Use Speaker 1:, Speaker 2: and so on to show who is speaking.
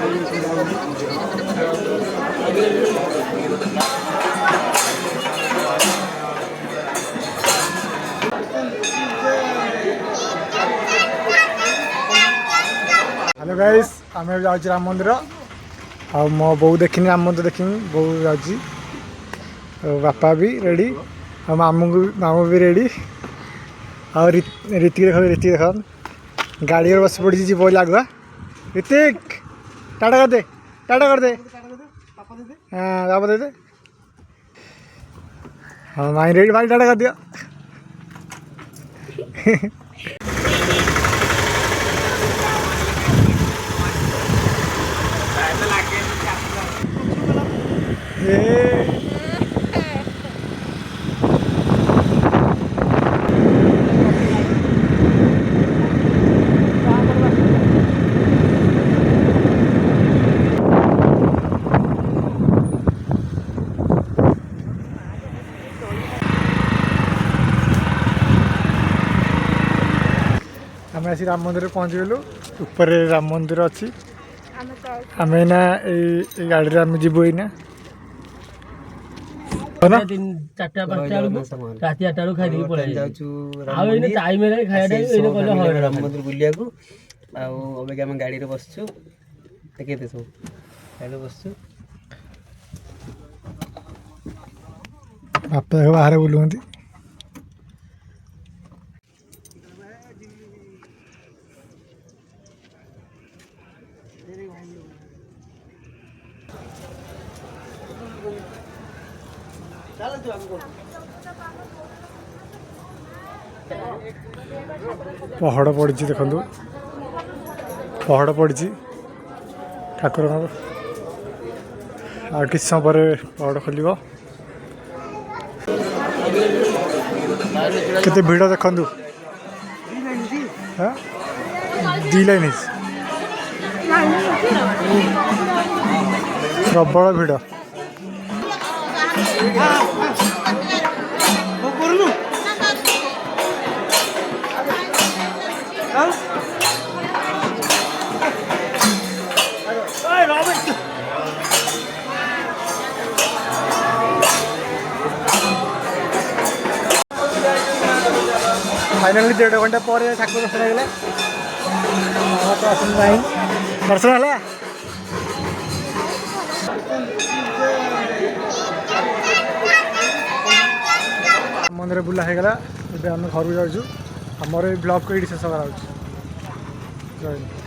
Speaker 1: hello guys आम जाऊँ राम मंदिर आ मो बो देखनी राम मंदिर देखनी बो जाऊँगी बापा भी रेडी और मामू भी रेडी और ऋतिक देख गाड़ी बस पड़ी जी बोल आगुआ ऋतिक टाटा कर दे हाँ पापा दे हाँ माई रेडी भाई टाटा कर दिया आम आसी राम मंदिर पहुँचीगलु ऊपर राम मंदिर अच्छी आम ना गाड़ी आम जीवु ना
Speaker 2: चार्टा पाँचटा राति 8टा बेलू खाई पड़े राम मंदिर बुलिया अबे आम गाड़ी बसचु देखे सब गाड़ी बसचु
Speaker 1: बापा बाहर बुलुंट पहाड़ पड़ी देखो पहाड़ पड़ी ठाकुर आ कि समय पर पहाड़ खोल केते भिड़ देखु दी लाइन प्रबल भिड़ फाइनाली 1.5 घंटा पर ठाकुर दर्शन हो दर्शन है मंदिर बुला हो गला आम घर जाऊँ आमर ब्लॉग को ये शेष कर